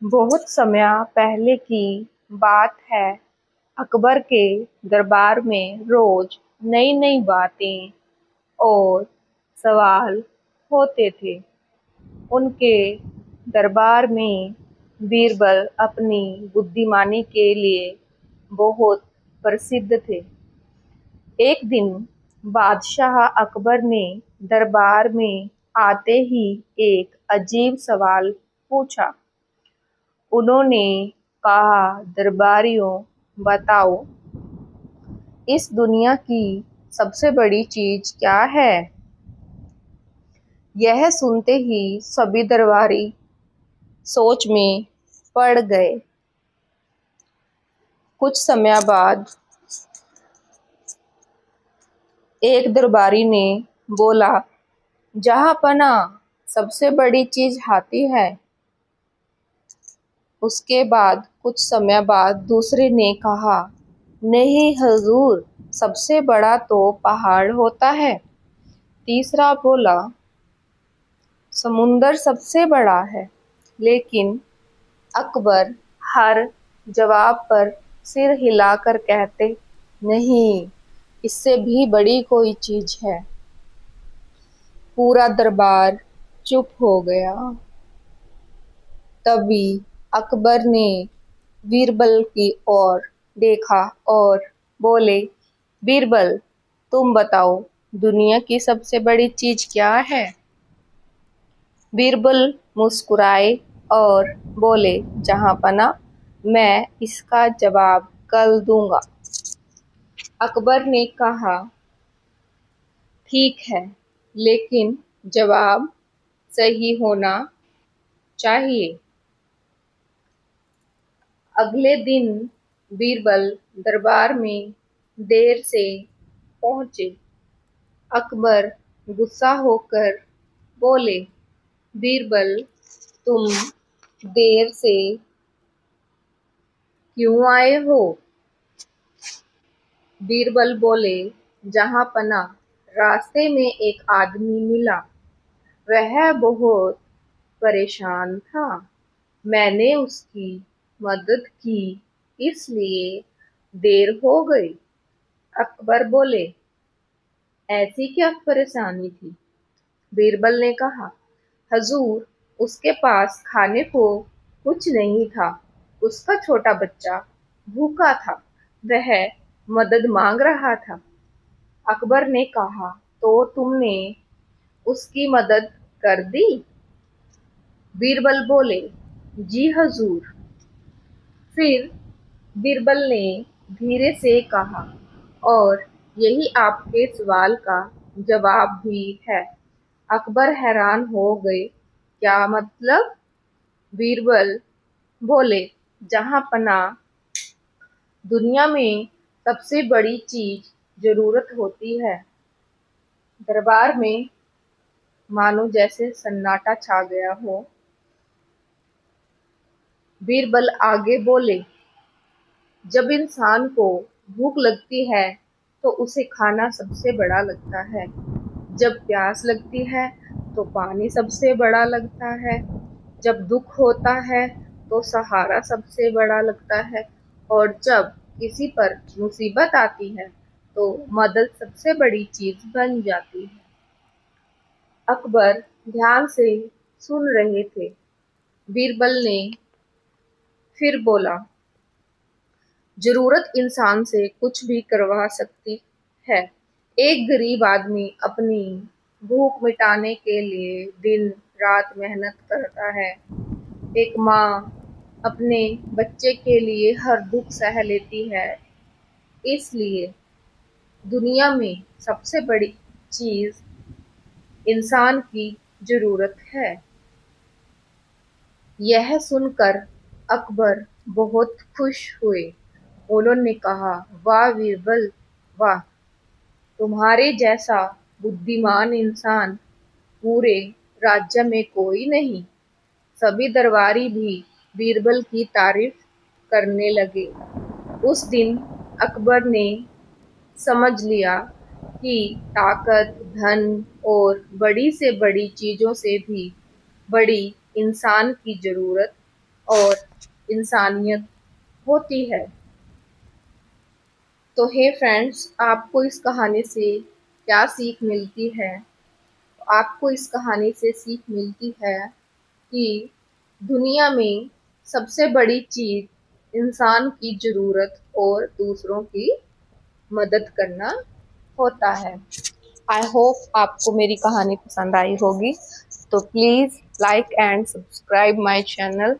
बहुत समय पहले की बात है। अकबर के दरबार में रोज नई नई बातें और सवाल होते थे। उनके दरबार में बीरबल अपनी बुद्धिमानी के लिए बहुत प्रसिद्ध थे। एक दिन बादशाह अकबर ने दरबार में आते ही एक अजीब सवाल पूछा। उन्होंने कहा, दरबारियों, बताओ, इस दुनिया की सबसे बड़ी चीज क्या है? यह सुनते ही सभी दरबारी सोच में पड़ गए। कुछ समय बाद एक दरबारी ने बोला, जहांपना, सबसे बड़ी चीज हाथी है। उसके बाद कुछ समय बाद दूसरे ने कहा, नहीं हजूर, सबसे बड़ा तो पहाड़ होता है। तीसरा बोला, समुंदर सबसे बड़ा है। लेकिन अकबर हर जवाब पर सिर हिलाकर कहते, नहीं, इससे भी बड़ी कोई चीज है। पूरा दरबार चुप हो गया। तभी अकबर ने बीरबल की ओर देखा और बोले, बीरबल, तुम बताओ, दुनिया की सबसे बड़ी चीज क्या है? बीरबल मुस्कुराए और बोले, जहांपना, मैं इसका जवाब कल दूंगा। अकबर ने कहा, ठीक है, लेकिन जवाब सही होना चाहिए। अगले दिन बीरबल दरबार में देर से पहुंचे। अकबर गुस्सा होकर बोले, बीरबल, तुम देर से क्यों आए हो? बीरबल बोले, जहांपना, रास्ते में एक आदमी मिला। वह बहुत परेशान था। मैंने उसकी मदद की, इसलिए देर हो गई। अकबर बोले, ऐसी क्या परेशानी थी? बीरबल ने कहा, हजूर, उसके पास खाने को कुछ नहीं था। उसका छोटा बच्चा भूखा था। वह मदद मांग रहा था। अकबर ने कहा, तो तुमने उसकी मदद कर दी? बीरबल बोले, जी हजूर। फिर बीरबल ने धीरे से कहा, और यही आपके सवाल का जवाब भी है। अकबर हैरान हो गए, क्या मतलब? बीरबल बोले, जहांपना, दुनिया में सबसे बड़ी चीज जरूरत होती है। दरबार में मानो जैसे सन्नाटा छा गया हो। बीरबल आगे बोले, जब इंसान को भूख लगती है तो उसे खाना सबसे बड़ा लगता है। जब प्यास लगती है तो पानी सबसे बड़ा लगता है। जब दुख होता है तो सहारा सबसे बड़ा लगता है। और जब किसी पर मुसीबत आती है तो मदद सबसे बड़ी चीज बन जाती है। अकबर ध्यान से सुन रहे थे। बीरबल ने फिर बोला, जरूरत इंसान से कुछ भी करवा सकती है। एक गरीब आदमी अपनी भूख मिटाने के लिए दिन रात मेहनत करता है। एक माँ अपने बच्चे के लिए हर दुख सह लेती है। इसलिए दुनिया में सबसे बड़ी चीज इंसान की जरूरत है। यह सुनकर अकबर बहुत खुश हुए। उन्होंने कहा, वाह बीरबल, वाह, तुम्हारे जैसा बुद्धिमान इंसान पूरे राज्य में कोई नहीं। सभी दरबारी भी बीरबल की तारीफ करने लगे। उस दिन अकबर ने समझ लिया कि ताकत, धन और बड़ी से बड़ी चीजों से भी बड़ी इंसान की जरूरत और इंसानियत होती है। तो हे फ्रेंड्स, आपको इस कहानी से क्या सीख मिलती है? आपको इस कहानी से सीख मिलती है कि दुनिया में सबसे बड़ी चीज़ इंसान की ज़रूरत और दूसरों की मदद करना होता है। आई होप आपको मेरी कहानी पसंद आई होगी। तो please like and subscribe my channel.